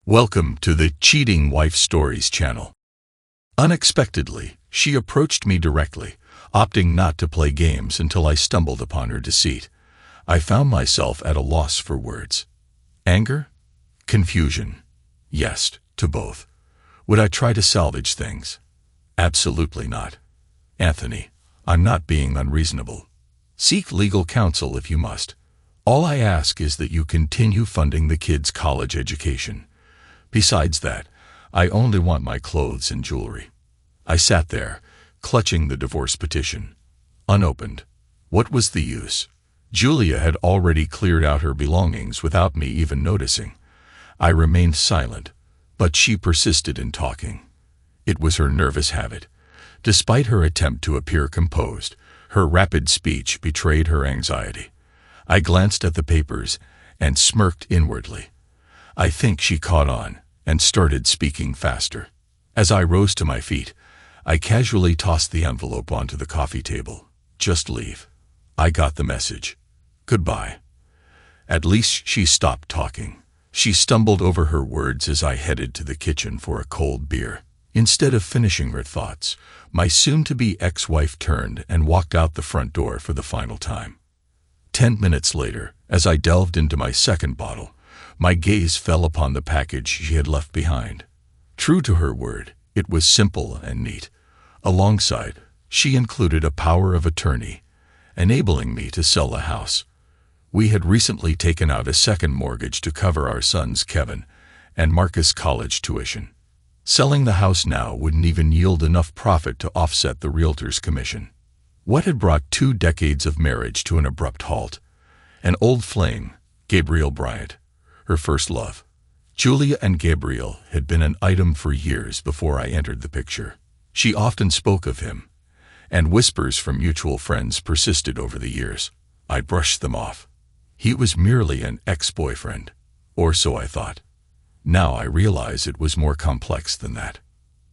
Welcome to the Cheating Wife Stories channel. Unexpectedly, she approached me directly, opting not to play games until I stumbled upon her deceit. I found myself at a loss for words. Anger? Confusion? Yes, to both. Would I try to salvage things? Absolutely not. Anthony, I'm not being unreasonable. Seek legal counsel if you must. All I ask is that you continue funding the kids' college education. Besides that, I only want my clothes and jewelry. I sat there, clutching the divorce petition. Unopened. What was the use? Julia had already cleared out her belongings without me even noticing. I remained silent, but she persisted in talking. It was her nervous habit. Despite her attempt to appear composed, her rapid speech betrayed her anxiety. I glanced at the papers and smirked inwardly. I think she caught on and started speaking faster. As I rose to my feet, I casually tossed the envelope onto the coffee table. Just leave. I got the message. Goodbye. At least she stopped talking. She stumbled over her words as I headed to the kitchen for a cold beer. Instead of finishing her thoughts, my soon-to-be ex-wife turned and walked out the front door for the final time. 10 minutes later, as I delved into my second bottle, my gaze fell upon the package she had left behind. True to her word, it was simple and neat. Alongside, she included a power of attorney, enabling me to sell the house. We had recently taken out a second mortgage to cover our sons Kevin and Marcus' college tuition. Selling the house now wouldn't even yield enough profit to offset the realtor's commission. What had brought 2 decades of marriage to an abrupt halt? An old flame, Gabriel Bryant, her first love. Julia and Gabriel had been an item for years before I entered the picture. She often spoke of him, and whispers from mutual friends persisted over the years. I brushed them off. He was merely an ex-boyfriend, or so I thought. Now I realize it was more complex than that.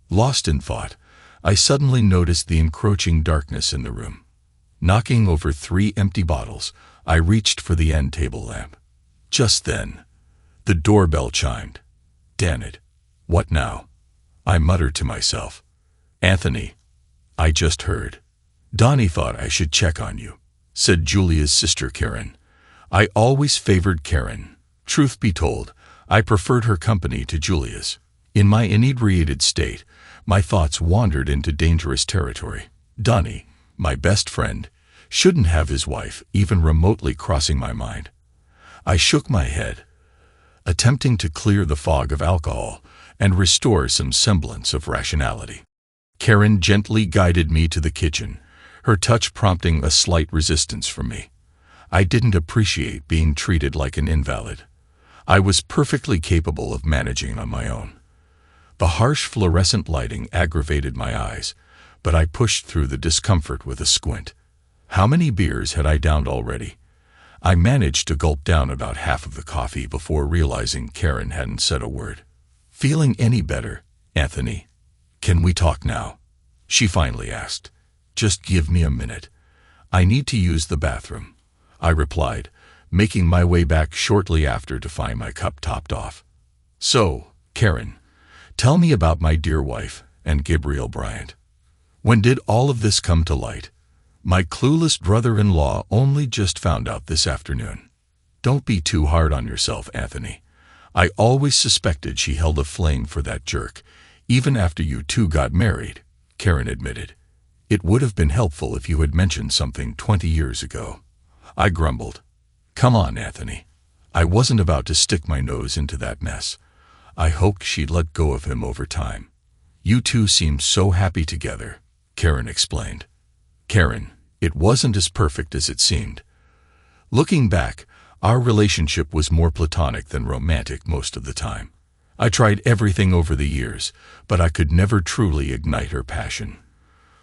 Lost in thought, I suddenly noticed the encroaching darkness in the room. Knocking over 3 empty bottles, I reached for the end table lamp. Just then, the doorbell chimed. Damn it. What now? I muttered to myself. Anthony, I just heard. Donnie thought I should check on you, said Julia's sister Karen. I always favored Karen. Truth be told, I preferred her company to Julia's. In my inebriated state, my thoughts wandered into dangerous territory. Donnie, my best friend, shouldn't have his wife even remotely crossing my mind. I shook my head, attempting to clear the fog of alcohol and restore some semblance of rationality. Karen gently guided me to the kitchen, her touch prompting a slight resistance from me. I didn't appreciate being treated like an invalid. I was perfectly capable of managing on my own. The harsh fluorescent lighting aggravated my eyes, but I pushed through the discomfort with a squint. How many beers had I downed already? I managed to gulp down about half of the coffee before realizing Karen hadn't said a word. Feeling any better, Anthony? Can we talk now? She finally asked. Just give me a minute. I need to use the bathroom, I replied, making my way back shortly after to find my cup topped off. So, Karen, tell me about my dear wife and Gabriel Bryant. When did all of this come to light? My clueless brother-in-law only just found out this afternoon. Don't be too hard on yourself, Anthony. I always suspected she held a flame for that jerk, even after you two got married, Karen admitted. It would have been helpful if you had mentioned something 20 years ago. I grumbled. Come on, Anthony. I wasn't about to stick my nose into that mess. I hoped she'd let go of him over time. You two seemed so happy together, Karen explained. Karen, it wasn't as perfect as it seemed. Looking back, our relationship was more platonic than romantic most of the time. I tried everything over the years, but I could never truly ignite her passion.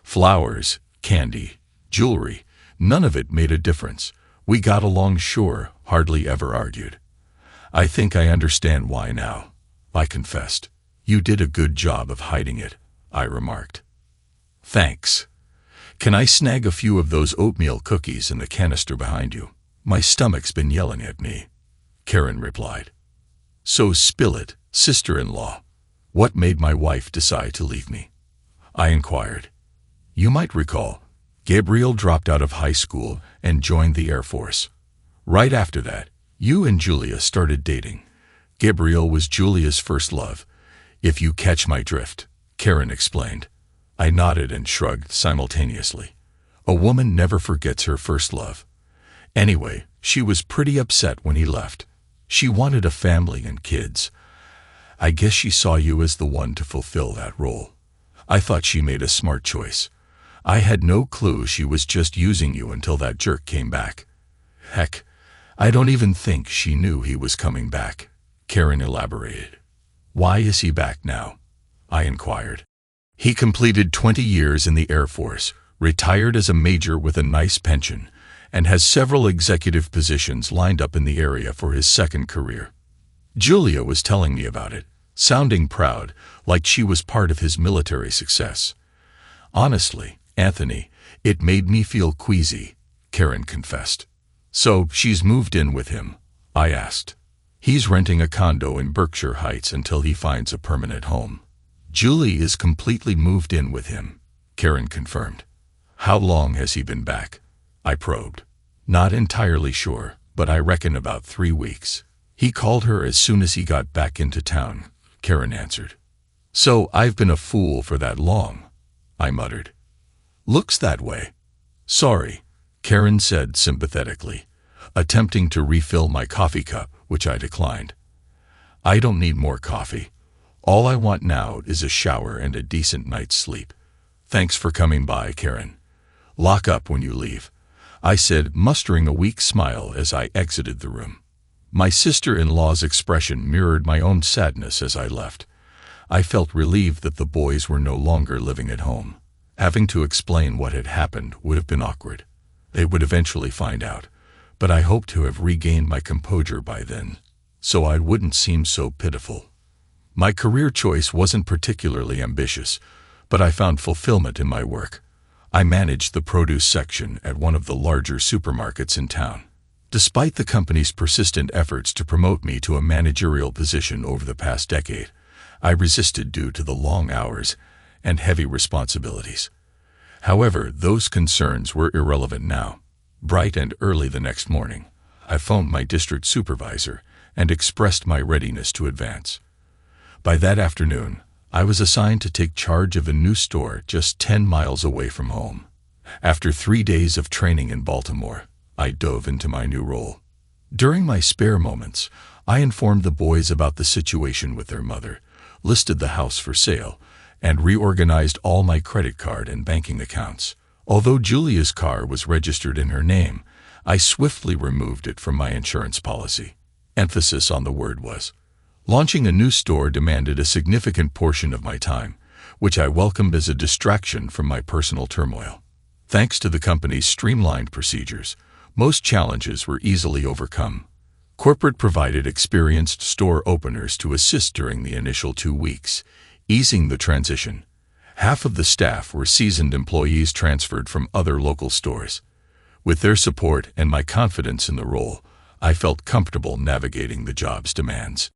Flowers, candy, jewelry, none of it made a difference. We got along sure, hardly ever argued. I think I understand why now, I confessed. You did a good job of hiding it, I remarked. Thanks. Can I snag a few of those oatmeal cookies in the canister behind you? My stomach's been yelling at me, Karen replied. So spill it, Sister-in-law. What made my wife decide to leave me? I inquired. You might recall, Gabriel dropped out of high school and joined the Air Force. Right after that, you and Julia started dating. Gabriel was Julia's first love. If you catch my drift, Karen explained. I nodded and shrugged simultaneously. A woman never forgets her first love. Anyway, she was pretty upset when he left. She wanted a family and kids. I guess she saw you as the one to fulfill that role. I thought she made a smart choice. I had no clue she was just using you until that jerk came back. Heck, I don't even think she knew he was coming back, Karen elaborated. Why is he back now? I inquired. He completed 20 years in the Air Force, retired as a major with a nice pension, and has several executive positions lined up in the area for his second career. Julia was telling me about it, sounding proud, like she was part of his military success. Honestly, Anthony, it made me feel queasy, Karen confessed. So she's moved in with him? I asked. He's renting a condo in Berkshire Heights until he finds a permanent home. Julie is completely moved in with him, Karen confirmed. How long has he been back? I probed. Not entirely sure, but I reckon about 3 weeks. He called her as soon as he got back into town, Karen answered. So I've been a fool for that long, I muttered. Looks that way. Sorry, Karen said sympathetically, attempting to refill my coffee cup, which I declined. I don't need more coffee. All I want now is a shower and a decent night's sleep. Thanks for coming by, Karen. Lock up when you leave, I said, mustering a weak smile as I exited the room. My sister-in-law's expression mirrored my own sadness as I left. I felt relieved that the boys were no longer living at home. Having to explain what had happened would have been awkward. They would eventually find out, but I hoped to have regained my composure by then, so I wouldn't seem so pitiful. My career choice wasn't particularly ambitious, but I found fulfillment in my work. I managed the produce section at one of the larger supermarkets in town. Despite the company's persistent efforts to promote me to a managerial position over the past decade, I resisted due to the long hours and heavy responsibilities. However, those concerns were irrelevant now. Bright and early the next morning, I phoned my district supervisor and expressed my readiness to advance. By that afternoon, I was assigned to take charge of a new store just 10 miles away from home. After 3 days of training in Baltimore, I dove into my new role. During my spare moments, I informed the boys about the situation with their mother, listed the house for sale, and reorganized all my credit card and banking accounts. Although Julia's car was registered in her name, I swiftly removed it from my insurance policy. Emphasis on the word was. Launching a new store demanded a significant portion of my time, which I welcomed as a distraction from my personal turmoil. Thanks to the company's streamlined procedures, most challenges were easily overcome. Corporate provided experienced store openers to assist during the initial 2 weeks, easing the transition. Half of the staff were seasoned employees transferred from other local stores. With their support and my confidence in the role, I felt comfortable navigating the job's demands.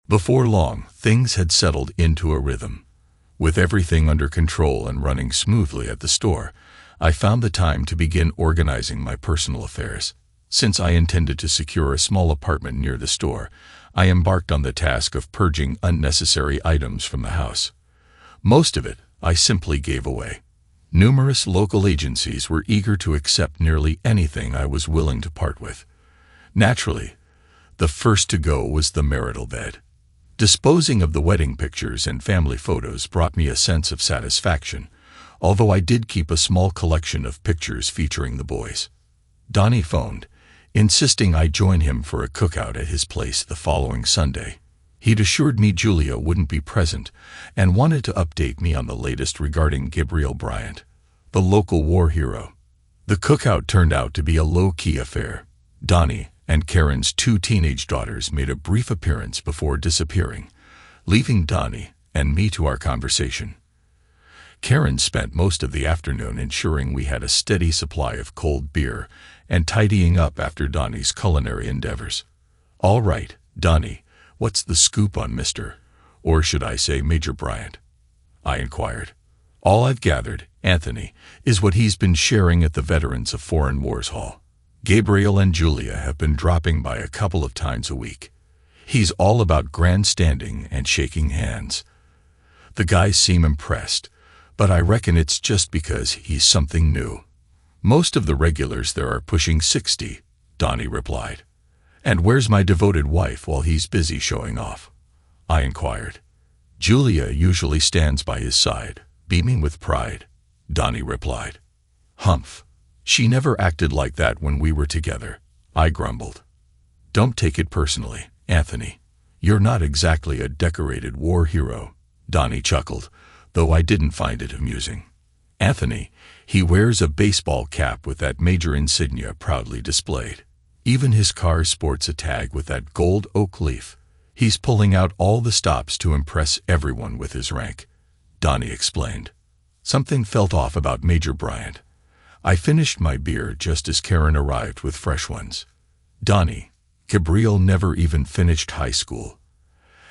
Before long, things had settled into a rhythm. With everything under control and running smoothly at the store, I found the time to begin organizing my personal affairs. Since I intended to secure a small apartment near the store, I embarked on the task of purging unnecessary items from the house. Most of it I simply gave away. Numerous local agencies were eager to accept nearly anything I was willing to part with. Naturally, the first to go was the marital bed. Disposing of the wedding pictures and family photos brought me a sense of satisfaction, although I did keep a small collection of pictures featuring the boys. Donnie phoned, insisting I join him for a cookout at his place the following Sunday. He'd assured me Julia wouldn't be present and wanted to update me on the latest regarding Gabriel Bryant, the local war hero. The cookout turned out to be a low-key affair. Donnie and Karen's 2 teenage daughters made a brief appearance before disappearing, leaving Donnie and me to our conversation. Karen spent most of the afternoon ensuring we had a steady supply of cold beer and tidying up after Donnie's culinary endeavors. All right, Donnie, what's the scoop on Mr. Or should I say Major Bryant? I inquired. All I've gathered, Anthony, is what he's been sharing at the Veterans of Foreign Wars Hall. Gabriel and Julia have been dropping by a couple of times a week. He's all about grandstanding and shaking hands. The guys seem impressed, but I reckon it's just because he's something new. Most of the regulars there are pushing 60, Donnie replied. And where's my devoted wife while he's busy showing off? I inquired. Julia usually stands by his side, beaming with pride, Donnie replied. Humph. She never acted like that when we were together, I grumbled. Don't take it personally, Anthony. You're not exactly a decorated war hero, Donnie chuckled, though I didn't find it amusing. Anthony, he wears a baseball cap with that major insignia proudly displayed. Even his car sports a tag with that gold oak leaf. He's pulling out all the stops to impress everyone with his rank, Donnie explained. Something felt off about Major Bryant. I finished my beer just as Karen arrived with fresh ones. Donnie, Gabriel never even finished high school.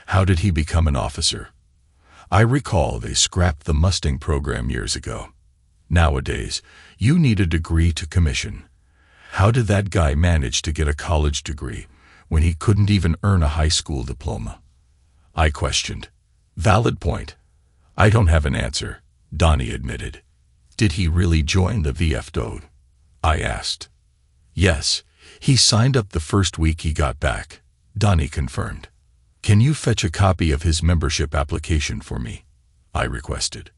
How did he become an officer? I recall they scrapped the Mustang program years ago. Nowadays, you need a degree to commission. How did that guy manage to get a college degree when he couldn't even earn a high school diploma? I questioned. Valid point. I don't have an answer, Donnie admitted. Did he really join the VFW? I asked. Yes, he signed up the first week he got back, Donnie confirmed. Can you fetch a copy of his membership application for me? I requested.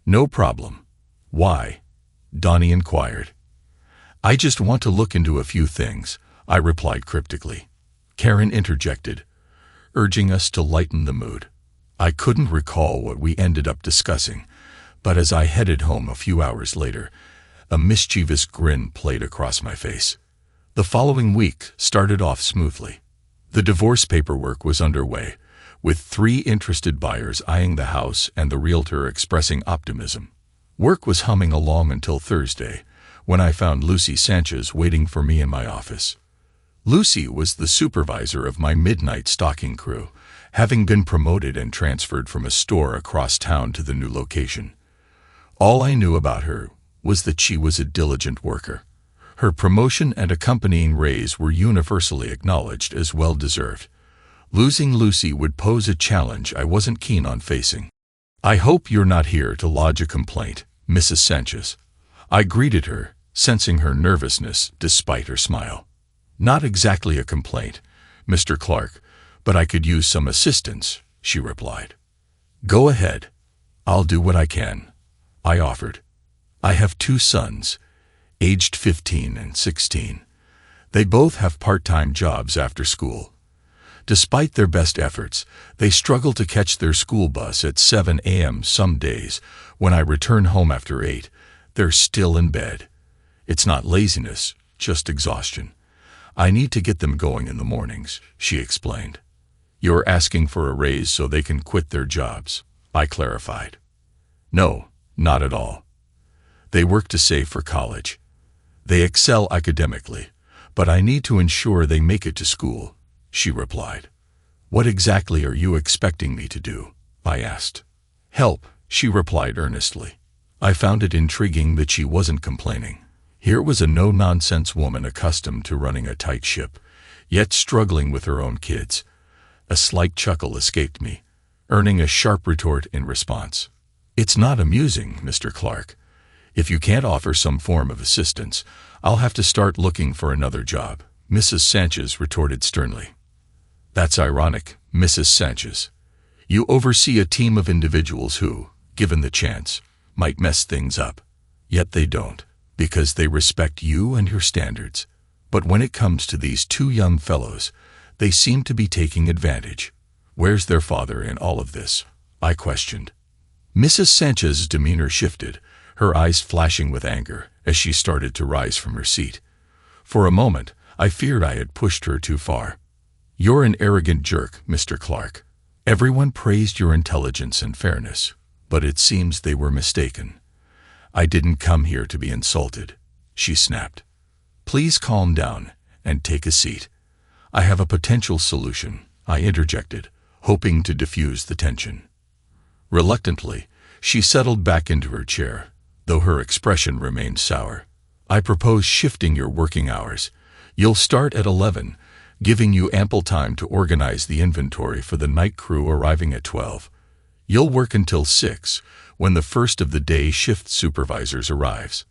No problem. Why? Donnie inquired. I just want to look into a few things, I replied cryptically. Karen interjected, urging us to lighten the mood. I couldn't recall what we ended up discussing, but as I headed home a few hours later, a mischievous grin played across my face. The following week started off smoothly. The divorce paperwork was underway, with 3 interested buyers eyeing the house and the realtor expressing optimism. Work was humming along until Thursday, when I found Lucy Sanchez waiting for me in my office. Lucy was the supervisor of my midnight stalking crew, having been promoted and transferred from a store across town to the new location. All I knew about her was that she was a diligent worker. Her promotion and accompanying raise were universally acknowledged as well-deserved. Losing Lucy would pose a challenge I wasn't keen on facing. I hope you're not here to lodge a complaint, Mrs. Sanchez. I greeted her, sensing her nervousness despite her smile. Not exactly a complaint, Mr. Clark, but I could use some assistance, she replied. Go ahead. I'll do what I can, I offered. I have 2 sons, aged 15 and 16. They both have part-time jobs after school. Despite their best efforts, they struggle to catch their school bus at 7 a.m. some days. When I return home after 8, they're still in bed. It's not laziness, just exhaustion. I need to get them going in the mornings, she explained. You're asking for a raise so they can quit their jobs, I clarified. No, not at all. They work to save for college. They excel academically, but I need to ensure they make it to school, she replied. What exactly are you expecting me to do? I asked. Help, she replied earnestly. I found it intriguing that she wasn't complaining. Here was a no-nonsense woman accustomed to running a tight ship, yet struggling with her own kids. A slight chuckle escaped me, earning a sharp retort in response. It's not amusing, Mr. Clark. If you can't offer some form of assistance, I'll have to start looking for another job, Mrs. Sanchez retorted sternly. That's ironic, Mrs. Sanchez. You oversee a team of individuals who, given the chance, might mess things up. Yet they don't, because they respect you and your standards. But when it comes to these 2 young fellows, they seem to be taking advantage. Where's their father in all of this? I questioned. Mrs. Sanchez's demeanor shifted, her eyes flashing with anger as she started to rise from her seat. For a moment, I feared I had pushed her too far. You're an arrogant jerk, Mr. Clark. Everyone praised your intelligence and fairness, but it seems they were mistaken. I didn't come here to be insulted, she snapped. Please calm down and take a seat. I have a potential solution, I interjected, hoping to diffuse the tension. Reluctantly, she settled back into her chair, though her expression remained sour. I propose shifting your working hours. You'll start at 11, giving you ample time to organize the inventory for the night crew arriving at 12. You'll work until 6, when the first of the day shift supervisors arrives.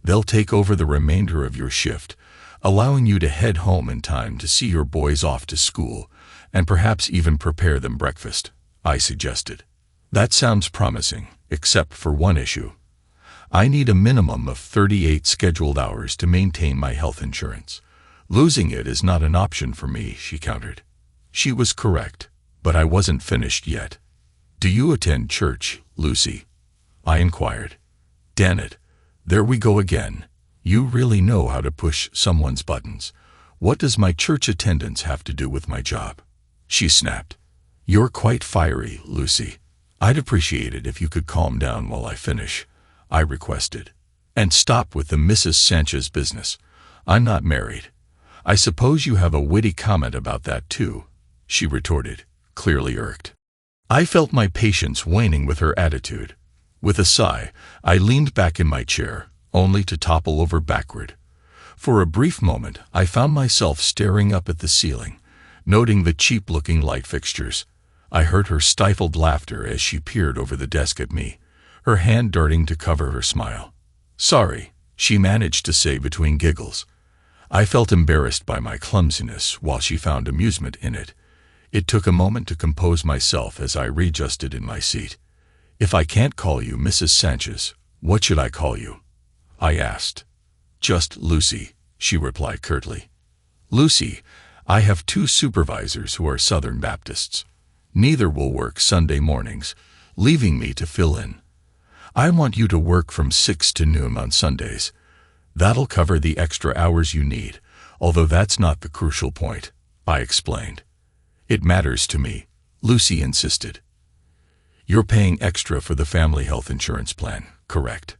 They'll take over the remainder of your shift, allowing you to head home in time to see your boys off to school and perhaps even prepare them breakfast, I suggested. That sounds promising, except for one issue. I need a minimum of 38 scheduled hours to maintain my health insurance. Losing it is not an option for me, she countered. She was correct, but I wasn't finished yet. Do you attend church, Lucy? I inquired. Damn it, there we go again. You really know how to push someone's buttons. What does my church attendance have to do with my job? She snapped. You're quite fiery, Lucy. I'd appreciate it if you could calm down while I finish, I requested. And stop with the Mrs. Sanchez business. I'm not married. I suppose you have a witty comment about that too, she retorted, clearly irked. I felt my patience waning with her attitude. With a sigh, I leaned back in my chair, only to topple over backward. For a brief moment, I found myself staring up at the ceiling, noting the cheap-looking light fixtures. I heard her stifled laughter as she peered over the desk at me, her hand darting to cover her smile. Sorry, she managed to say between giggles. I felt embarrassed by my clumsiness while she found amusement in it. It took a moment to compose myself as I readjusted in my seat. If I can't call you Mrs. Sanchez, what should I call you? I asked. Just Lucy, she replied curtly. Lucy, I have 2 supervisors who are Southern Baptists. Neither will work Sunday mornings, leaving me to fill in. I want you to work from 6 to noon on Sundays. That'll cover the extra hours you need, although that's not the crucial point, I explained. It matters to me, Lucy insisted. You're paying extra for the family health insurance plan, correct?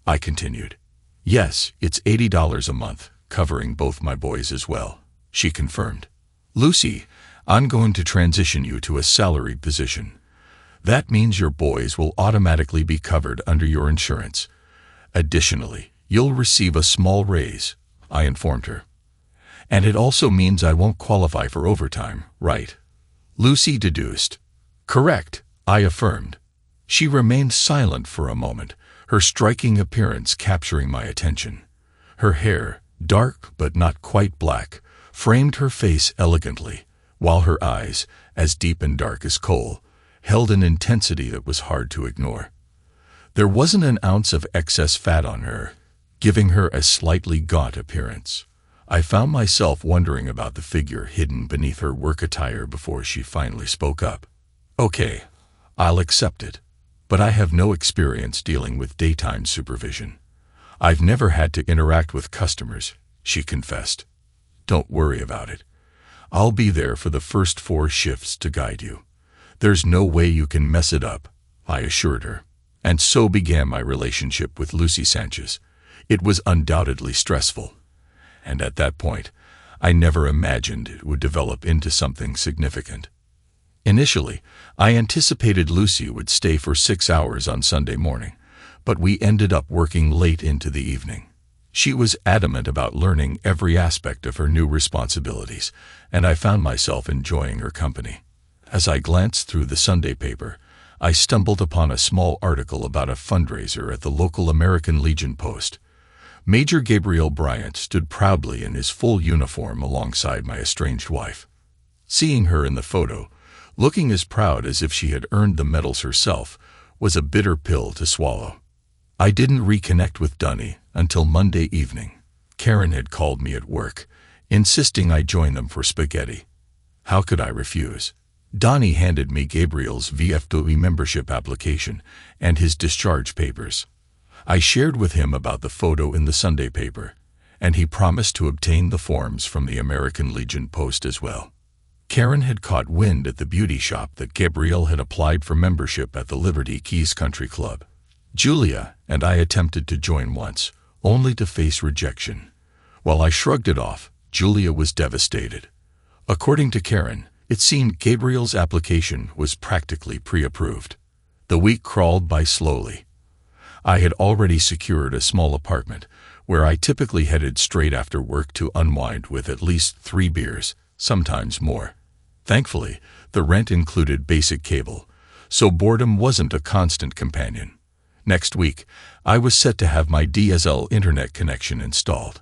I continued. Yes, it's $80 a month, covering both my boys as well, she confirmed. Lucy, I'm going to transition you to a salaried position. That means your boys will automatically be covered under your insurance. Additionally, you'll receive a small raise, I informed her. And it also means I won't qualify for overtime, right? Lucy deduced. Correct, I affirmed. She remained silent for a moment, her striking appearance capturing my attention. Her hair, dark but not quite black, framed her face elegantly, while her eyes, as deep and dark as coal, held an intensity that was hard to ignore. There wasn't an ounce of excess fat on her, giving her a slightly gaunt appearance. I found myself wondering about the figure hidden beneath her work attire before she finally spoke up. Okay, I'll accept it, but I have no experience dealing with daytime supervision. I've never had to interact with customers, she confessed. Don't worry about it. I'll be there for the first 4 shifts to guide you. There's no way you can mess it up, I assured her. And so began my relationship with Lucy Sanchez. It was undoubtedly stressful. And at that point, I never imagined it would develop into something significant. Initially, I anticipated Lucy would stay for 6 hours on Sunday morning, but we ended up working late into the evening. She was adamant about learning every aspect of her new responsibilities, and I found myself enjoying her company. As I glanced through the Sunday paper, I stumbled upon a small article about a fundraiser at the local American Legion post. Major Gabriel Bryant stood proudly in his full uniform alongside my estranged wife. Seeing her in the photo, looking as proud as if she had earned the medals herself, was a bitter pill to swallow. I didn't reconnect with Dunny until Monday evening. Karen had called me at work, insisting I join them for spaghetti. How could I refuse? Donnie handed me Gabriel's VFW membership application and his discharge papers. I shared with him about the photo in the Sunday paper, and he promised to obtain the forms from the American Legion post as well. Karen had caught wind at the beauty shop that Gabriel had applied for membership at the Liberty Keys Country Club. Julia and I attempted to join once, only to face rejection. While I shrugged it off, Julia was devastated. According to Karen, It seemed Gabriel's application was practically pre-approved. The week crawled by slowly. I had already secured a small apartment, where I typically headed straight after work to unwind with at least 3 beers, sometimes more. Thankfully, the rent included basic cable, so boredom wasn't a constant companion. Next week, I was set to have my DSL internet connection installed.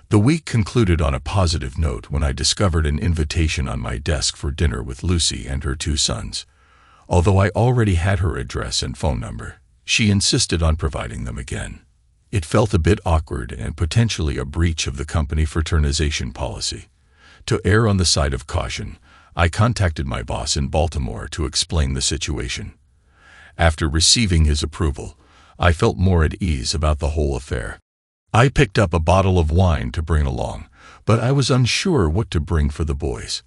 The week concluded on a positive note when I discovered an invitation on my desk for dinner with Lucy and her 2 sons. Although I already had her address and phone number, she insisted on providing them again. It felt a bit awkward and potentially a breach of the company fraternization policy. To err on the side of caution, I contacted my boss in Baltimore to explain the situation. After receiving his approval, I felt more at ease about the whole affair. I picked up a bottle of wine to bring along, but I was unsure what to bring for the boys.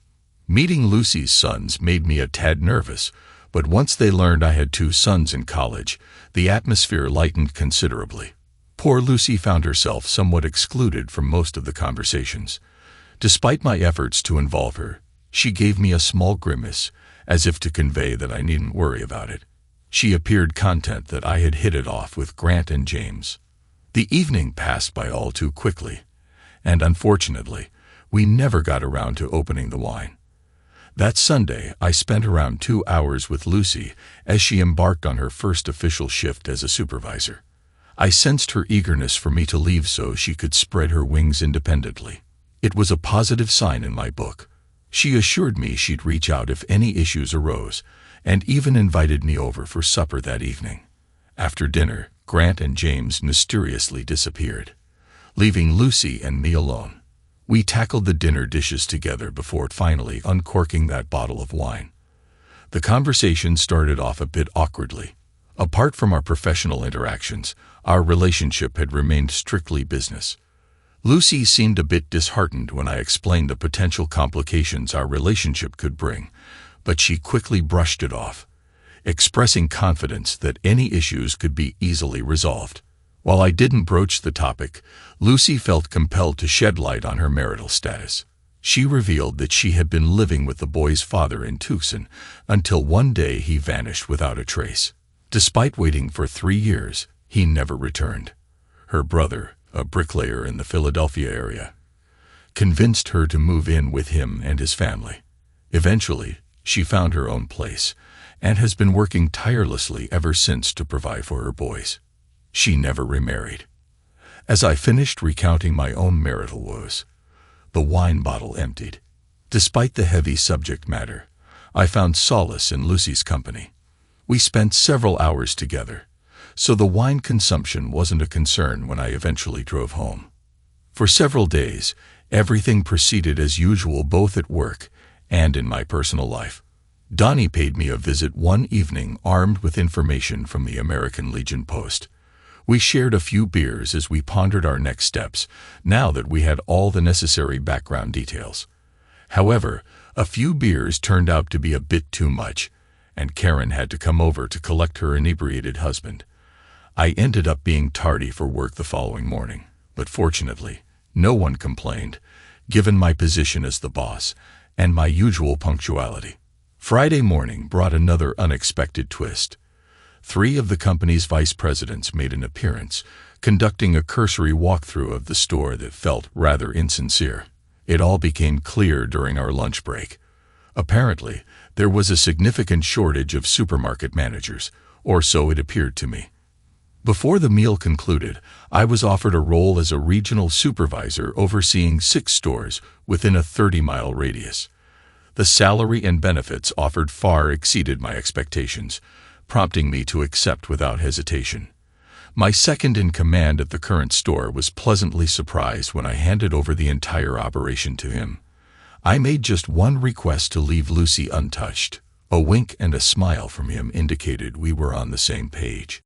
Meeting Lucy's sons made me a tad nervous, but once they learned I had 2 sons in college, the atmosphere lightened considerably. Poor Lucy found herself somewhat excluded from most of the conversations. Despite my efforts to involve her, she gave me a small grimace, as if to convey that I needn't worry about it. She appeared content that I had hit it off with Grant and James. The evening passed by all too quickly, and unfortunately, we never got around to opening the wine. That Sunday, I spent around 2 hours with Lucy as she embarked on her first official shift as a supervisor. I sensed her eagerness for me to leave so she could spread her wings independently. It was a positive sign in my book. She assured me she'd reach out if any issues arose, and even invited me over for supper that evening. After dinner, Grant and James mysteriously disappeared, leaving Lucy and me alone. We tackled the dinner dishes together before finally uncorking that bottle of wine. The conversation started off a bit awkwardly. Apart from our professional interactions, our relationship had remained strictly business. Lucy seemed a bit disheartened when I explained the potential complications our relationship could bring, but she quickly brushed it off, expressing confidence that any issues could be easily resolved. While I didn't broach the topic, Lucy felt compelled to shed light on her marital status. She revealed that she had been living with the boy's father in Tucson until one day he vanished without a trace. Despite waiting for 3 years, he never returned. Her brother, a bricklayer in the Philadelphia area, convinced her to move in with him and his family. Eventually, she found her own place and has been working tirelessly ever since to provide for her boys. She never remarried. As I finished recounting my own marital woes, the wine bottle emptied. Despite the heavy subject matter, I found solace in Lucy's company. We spent several hours together, so the wine consumption wasn't a concern when I eventually drove home. For several days, everything proceeded as usual both at work and in my personal life. Donnie paid me a visit one evening armed with information from the American Legion Post. We shared a few beers as we pondered our next steps, now that we had all the necessary background details. However, a few beers turned out to be a bit too much, and Karen had to come over to collect her inebriated husband. I ended up being tardy for work the following morning, but fortunately, no one complained, given my position as the boss and my usual punctuality. Friday morning brought another unexpected twist. 3 of the company's vice presidents made an appearance, conducting a cursory walkthrough of the store that felt rather insincere. It all became clear during our lunch break. Apparently, there was a significant shortage of supermarket managers, or so it appeared to me. Before the meal concluded, I was offered a role as a regional supervisor overseeing 6 stores within a 30-mile radius. The salary and benefits offered far exceeded my expectations, prompting me to accept without hesitation. My second-in-command at the current store was pleasantly surprised when I handed over the entire operation to him. I made just one request to leave Lucy untouched. A wink and a smile from him indicated we were on the same page.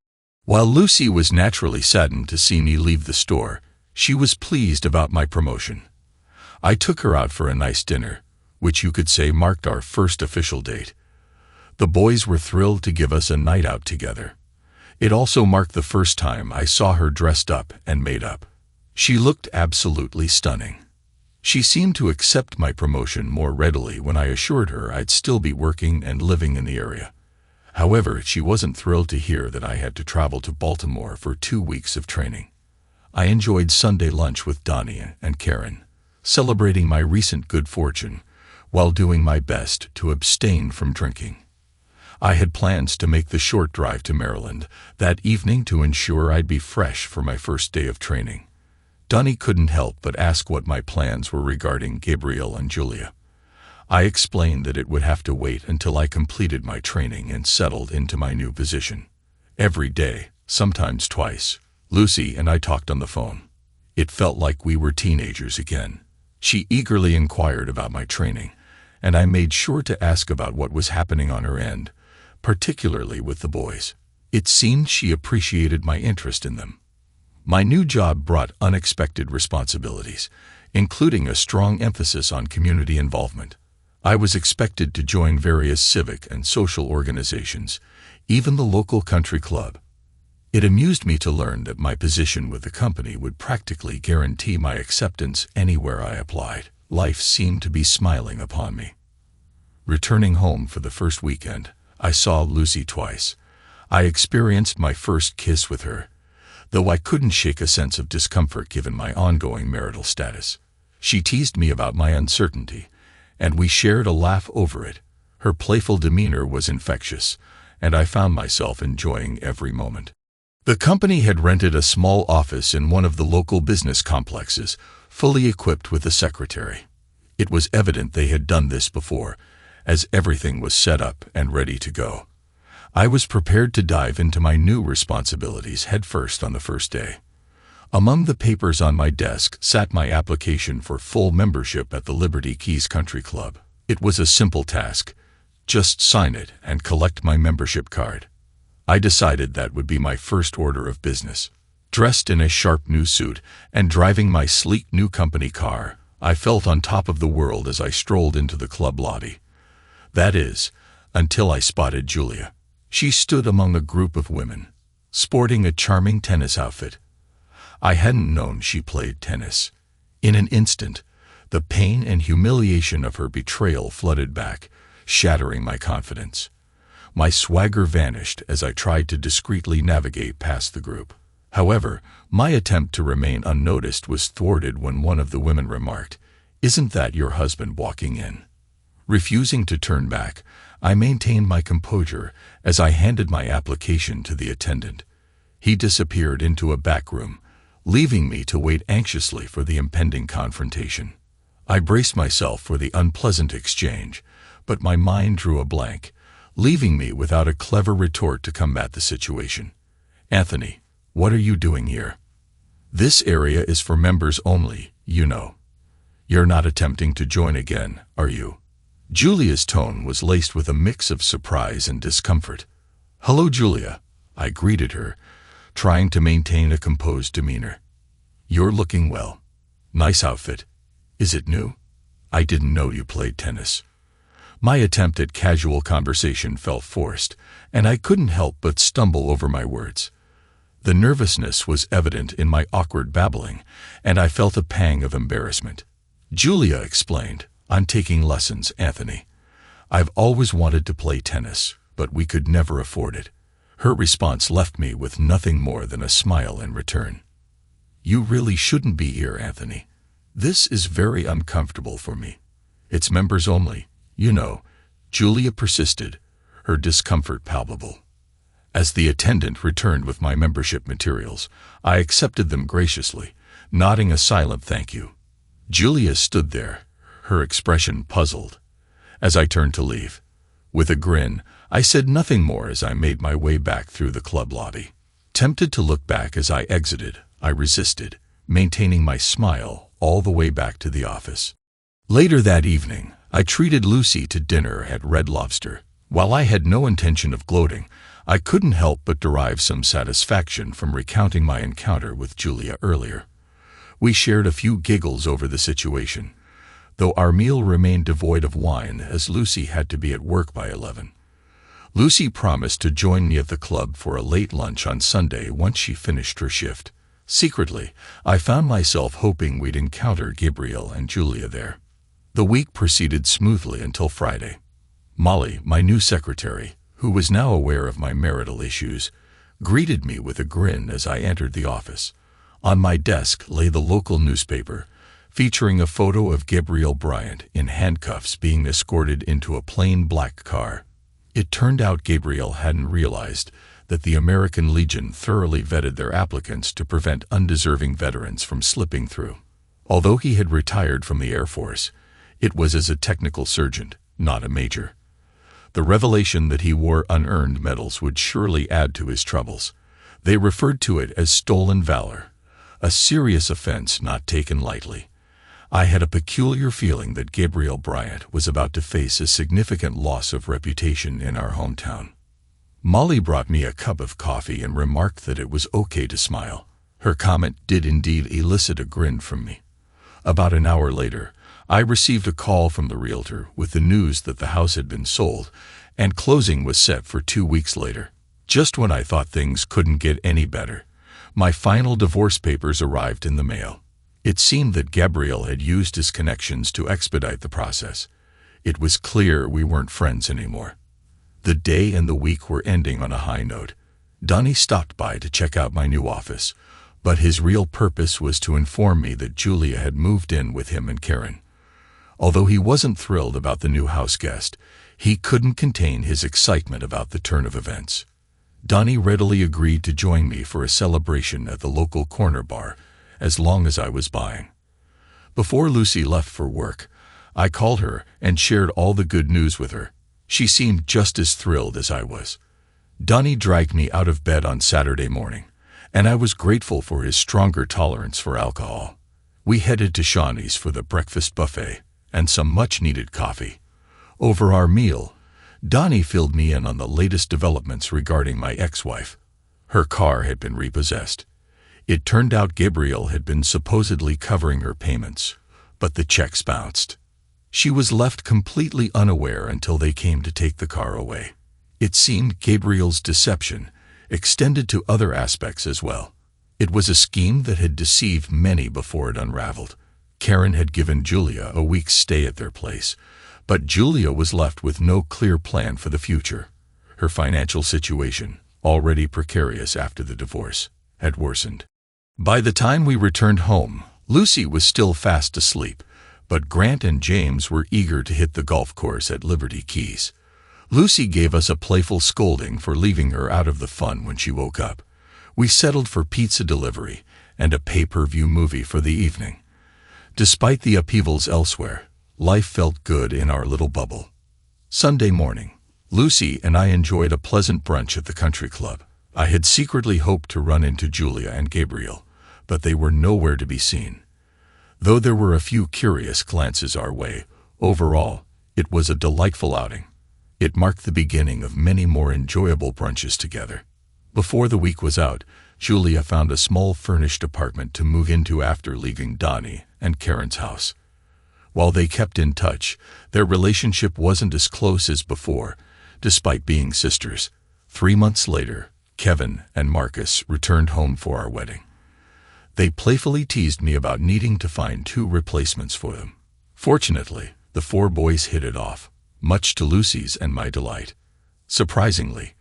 While Lucy was naturally saddened to see me leave the store, she was pleased about my promotion. I took her out for a nice dinner, which you could say marked our first official date. The boys were thrilled to give us a night out together. It also marked the first time I saw her dressed up and made up. She looked absolutely stunning. She seemed to accept my promotion more readily when I assured her I'd still be working and living in the area. However, she wasn't thrilled to hear that I had to travel to Baltimore for 2 weeks of training. I enjoyed Sunday lunch with Donnie and Karen, celebrating my recent good fortune, while doing my best to abstain from drinking. I had plans to make the short drive to Maryland that evening to ensure I'd be fresh for my first day of training. Donnie couldn't help but ask what my plans were regarding Gabriel and Julia. I explained that it would have to wait until I completed my training and settled into my new position. Every day, sometimes twice, Lucy and I talked on the phone. It felt like we were teenagers again. She eagerly inquired about my training, and I made sure to ask about what was happening on her end, particularly with the boys. It seemed she appreciated my interest in them. My new job brought unexpected responsibilities, including a strong emphasis on community involvement. I was expected to join various civic and social organizations, even the local country club. It amused me to learn that my position with the company would practically guarantee my acceptance anywhere I applied. Life seemed to be smiling upon me. Returning home for the first weekend, I saw Lucy twice. I experienced my first kiss with her, though I couldn't shake a sense of discomfort given my ongoing marital status. She teased me about my uncertainty, and we shared a laugh over it. Her playful demeanor was infectious, and I found myself enjoying every moment. The company had rented a small office in one of the local business complexes, fully equipped with a secretary. It was evident they had done this before, as everything was set up and ready to go. I was prepared to dive into my new responsibilities headfirst on the first day. Among the papers on my desk sat my application for full membership at the Liberty Keys Country Club. It was a simple task. Just sign it and collect my membership card. I decided that would be my first order of business. Dressed in a sharp new suit and driving my sleek new company car, I felt on top of the world as I strolled into the club lobby. That is, until I spotted Julia. She stood among a group of women, sporting a charming tennis outfit. I hadn't known she played tennis. In an instant, the pain and humiliation of her betrayal flooded back, shattering my confidence. My swagger vanished as I tried to discreetly navigate past the group. However, my attempt to remain unnoticed was thwarted when one of the women remarked, "Isn't that your husband walking in?" Refusing to turn back, I maintained my composure as I handed my application to the attendant. He disappeared into a back room, leaving me to wait anxiously for the impending confrontation. I braced myself for the unpleasant exchange, but my mind drew a blank, leaving me without a clever retort to combat the situation. "Anthony, what are you doing here? This area is for members only, you know. You're not attempting to join again, are you?" Julia's tone was laced with a mix of surprise and discomfort. "Hello, Julia," I greeted her, trying to maintain a composed demeanor. "You're looking well. Nice outfit. Is it new? I didn't know you played tennis." My attempt at casual conversation felt forced, and I couldn't help but stumble over my words. The nervousness was evident in my awkward babbling, and I felt a pang of embarrassment. Julia explained, "I'm taking lessons, Anthony. I've always wanted to play tennis, but we could never afford it." Her response left me with nothing more than a smile in return. "You really shouldn't be here, Anthony. This is very uncomfortable for me. It's members only, you know," Julia persisted, her discomfort palpable. As the attendant returned with my membership materials, I accepted them graciously, nodding a silent thank you. Julia stood there, her expression puzzled. As I turned to leave, with a grin, I said nothing more as I made my way back through the club lobby. Tempted to look back as I exited, I resisted, maintaining my smile all the way back to the office. Later that evening, I treated Lucy to dinner at Red Lobster. While I had no intention of gloating, I couldn't help but derive some satisfaction from recounting my encounter with Julia earlier. We shared a few giggles over the situation, though our meal remained devoid of wine as Lucy had to be at work by 11. Lucy promised to join me at the club for a late lunch on Sunday once she finished her shift. Secretly, I found myself hoping we'd encounter Gabriel and Julia there. The week proceeded smoothly until Friday. Molly, my new secretary, who was now aware of my marital issues, greeted me with a grin as I entered the office. On my desk lay the local newspaper, featuring a photo of Gabriel Bryant in handcuffs being escorted into a plain black car. It turned out Gabriel hadn't realized that the American Legion thoroughly vetted their applicants to prevent undeserving veterans from slipping through. Although he had retired from the Air Force, it was as a technical sergeant, not a major. The revelation that he wore unearned medals would surely add to his troubles. They referred to it as stolen valor, a serious offense not taken lightly. I had a peculiar feeling that Gabriel Bryant was about to face a significant loss of reputation in our hometown. Molly brought me a cup of coffee and remarked that it was okay to smile. Her comment did indeed elicit a grin from me. About an hour later, I received a call from the realtor with the news that the house had been sold and closing was set for 2 weeks later. Just when I thought things couldn't get any better, my final divorce papers arrived in the mail. It seemed that Gabriel had used his connections to expedite the process. It was clear we weren't friends anymore. The day and the week were ending on a high note. Donnie stopped by to check out my new office, but his real purpose was to inform me that Julia had moved in with him and Karen. Although he wasn't thrilled about the new house guest, he couldn't contain his excitement about the turn of events. Donnie readily agreed to join me for a celebration at the local corner bar, as long as I was buying. Before Lucy left for work, I called her and shared all the good news with her. She seemed just as thrilled as I was. Donnie dragged me out of bed on Saturday morning, and I was grateful for his stronger tolerance for alcohol. We headed to Shawnee's for the breakfast buffet and some much-needed coffee. Over our meal, Donnie filled me in on the latest developments regarding my ex-wife. Her car had been repossessed. It turned out Gabriel had been supposedly covering her payments, but the checks bounced. She was left completely unaware until they came to take the car away. It seemed Gabriel's deception extended to other aspects as well. It was a scheme that had deceived many before it unraveled. Karen had given Julia a week's stay at their place, but Julia was left with no clear plan for the future. Her financial situation, already precarious after the divorce, had worsened. By the time we returned home, Lucy was still fast asleep, but Grant and James were eager to hit the golf course at Liberty Keys. Lucy gave us a playful scolding for leaving her out of the fun when she woke up. We settled for pizza delivery and a pay-per-view movie for the evening. Despite the upheavals elsewhere, life felt good in our little bubble. Sunday morning, Lucy and I enjoyed a pleasant brunch at the country club. I had secretly hoped to run into Julia and Gabriel, but they were nowhere to be seen. Though there were a few curious glances our way, overall, it was a delightful outing. It marked the beginning of many more enjoyable brunches together. Before the week was out, Julia found a small furnished apartment to move into after leaving Donnie and Karen's house. While they kept in touch, their relationship wasn't as close as before, despite being sisters. 3 months later, Kevin and Marcus returned home for our wedding. They playfully teased me about needing to find 2 replacements for them. Fortunately, the 4 boys hit it off, much to Lucy's and my delight. Surprisingly,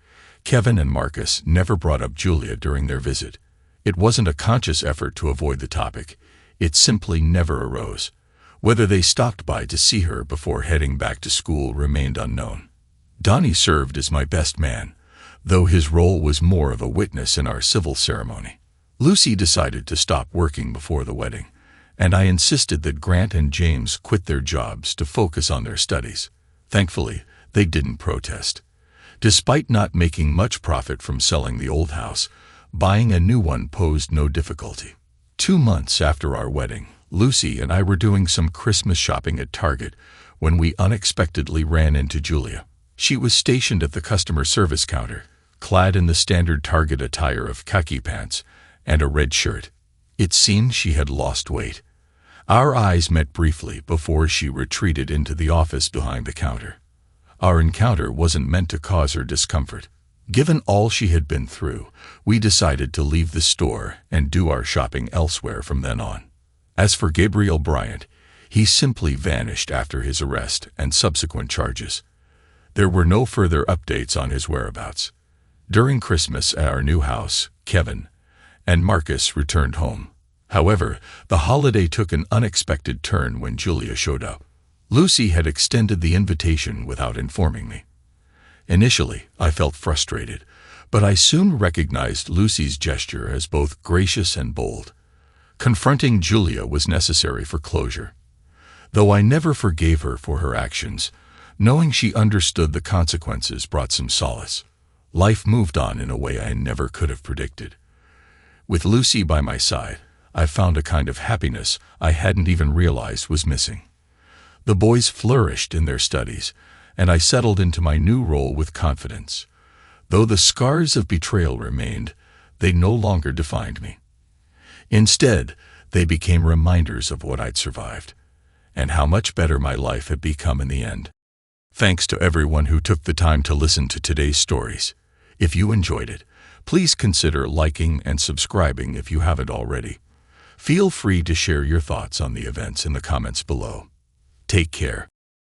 Kevin and Marcus never brought up Julia during their visit. It wasn't a conscious effort to avoid the topic. It simply never arose. Whether they stopped by to see her before heading back to school remained unknown. Donnie served as my best man, though his role was more of a witness in our civil ceremony. Lucy decided to stop working before the wedding, and I insisted that Grant and James quit their jobs to focus on their studies. Thankfully, they didn't protest. Despite not making much profit from selling the old house, buying a new one posed no difficulty. 2 months after our wedding, Lucy and I were doing some Christmas shopping at Target when we unexpectedly ran into Julia. She was stationed at the customer service counter, clad in the standard Target attire of khaki pants and a red shirt. It seemed she had lost weight. Our eyes met briefly before she retreated into the office behind the counter. Our encounter wasn't meant to cause her discomfort. Given all she had been through, we decided to leave the store and do our shopping elsewhere from then on. As for Gabriel Bryant, he simply vanished after his arrest and subsequent charges. There were no further updates on his whereabouts. During Christmas at our new house, Kevin and Marcus returned home. However, the holiday took an unexpected turn when Julia showed up. Lucy had extended the invitation without informing me. Initially, I felt frustrated, but I soon recognized Lucy's gesture as both gracious and bold. Confronting Julia was necessary for closure. Though I never forgave her for her actions, knowing she understood the consequences brought some solace. Life moved on in a way I never could have predicted. With Lucy by my side, I found a kind of happiness I hadn't even realized was missing. The boys flourished in their studies, and I settled into my new role with confidence. Though the scars of betrayal remained, they no longer defined me. Instead, they became reminders of what I'd survived, and how much better my life had become in the end. Thanks to everyone who took the time to listen to today's stories. If you enjoyed it, please consider liking and subscribing if you haven't already. Feel free to share your thoughts on the events in the comments below. Take care.